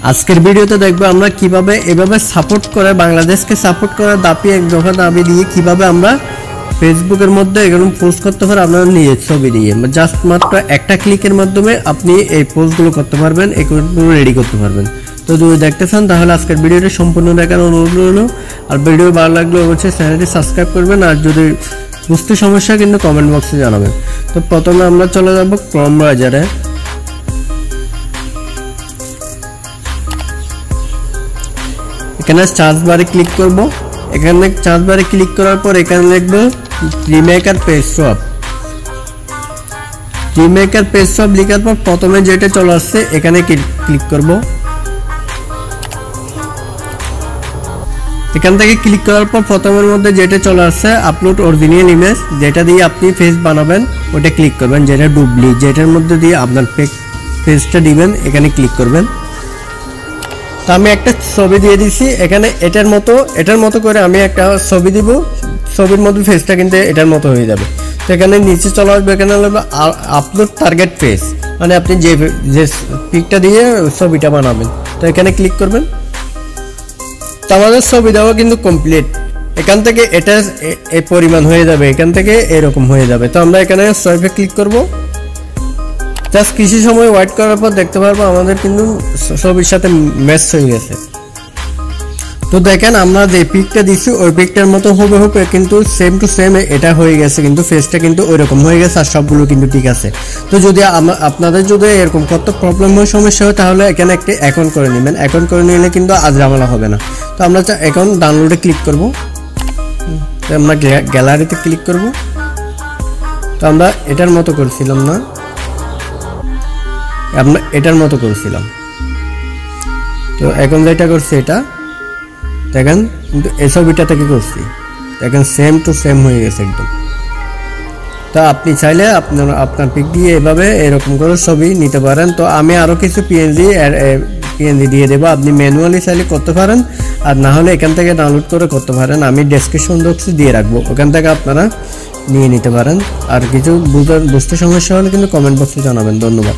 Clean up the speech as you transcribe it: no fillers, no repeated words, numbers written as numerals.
আজকের ভিডিওতে দেখবো আমরা কিভাবে এভাবে সাপোর্ট করে বাংলাদেশকে সাপোর্ট করে দাপি এক দফা দাবি দিয়ে কিভাবে আমরা ফেসবুকের মধ্যে এরকম পোস্ট করতে পারি আপনার নিজের ছবি দিয়ে জাস্ট মাত্র একটা ক্লিকের মাধ্যমে আপনি এই পোস্টগুলো করতে পারবেন, এগুলো রেডি করতে পারবেন। তো যদি দেখতে চান তাহলে আজকের ভিডিওটি সম্পূর্ণ দেখার অনুরোধ রইল। আর ভিডিও ভালো লাগলে অবশ্যই চ্যানেলটি সাবস্ক্রাইব করবেন, আর যদি বুঝতে সমস্যা কিন্তু কমেন্ট বক্সে জানাবেন। তো প্রথমে আমরা চলে যাব ক্রোম ব্রাউজারে। এখানে সার্চ বারে ক্লিক করব। এখানে সার্চ বারে ক্লিক করার পর এখানে লিখব remaker page shop. Remaker page shop লেখার পর প্রথমে যেটা চলে আসছে এখানে ক্লিক করব। এখান থেকে ক্লিক করার পর প্রথমের মধ্যে যেটা চলে আসছে আপলোড অরিজিনাল ইমেজ, যেটা দিয়ে আপনি ফেস বানাবেন ওটা ক্লিক করবেন, যেটা ডুপ্লি যেটার মধ্যে দিয়ে আপনার ফেসটা দিবেন এখানে ক্লিক করবেন। তো আমি একটা ছবি দিয়ে দিছি এখানে এটার মতো করে আমি একটা ছবি দিব, ছবির মধ্যে ফেসটা কিন্তু এটার মতো হয়ে যাবে। তো এখানে নিচে চলে আসবে, এখানে আপলোড টার্গেট ফেস, মানে আপনি যে পিকটা দিয়ে ছবিটা বানাবেন। তো এখানে ক্লিক করবেন। তো আমাদের ছবি দেওয়া কিন্তু কমপ্লিট। এখান থেকে এটা এই পরিমাণ হয়ে যাবে, এখান থেকে এরকম হয়ে যাবে। তো আমরা এখানে সোয়াইপে ক্লিক করব। জাস্ট কিছু সময় ওয়েট করার পর দেখতে পারবো আমাদের কিন্তু ছবির সাথে ম্যাচ হয়ে গেছে। তো দেখেন আমরা যে পিকটা দিচ্ছি ওই পিকটার মতো হবে কিন্তু সেম টু সেম এটা হয়ে গেছে, কিন্তু ফেসটা কিন্তু ওইরকম হয়ে গেছে আর সবগুলো কিন্তু ঠিক আছে। তো যদি আপনাদের যদি এরকম কত প্রবলেম হয় সমস্যা হয় তাহলে এখানে একটা অ্যাকাউন্ট করে নেবেন। অ্যাকাউন্ট করে নিলে কিন্তু আজ ঝামেলা হবে না। তো আমরা অ্যাকাউন্ট ডাউনলোডে ক্লিক করব। আমরা গ্যালারিতে ক্লিক করব। তো আমরা এটার মতো করছিলাম না, আমরা এটার মতো করছিলাম। তো এখন যেটা করছি এটা দেখেন কিন্তু এই ছবিটা থেকে করছি, দেখেন সেম টু সেম হয়ে গেছে একদম। তা আপনি চাইলে আপনার পিক দিয়ে এভাবে এরকম করে ছবি নিতে পারেন। তো আমি আরও কিছু পিএনজি দিয়ে দেবো, আপনি ম্যানুয়ালি চাইলে করতে পারেন, আর না হলে এখান থেকে ডাউনলোড করে করতে পারেন। আমি ডেসক্রিপশন বক্সে দিয়ে রাখবো, ওখান থেকে আপনারা নিয়ে নিতে পারেন। আর কিছু বুঝতে সমস্যা হলে কিন্তু কমেন্ট বক্সে জানাবেন। ধন্যবাদ।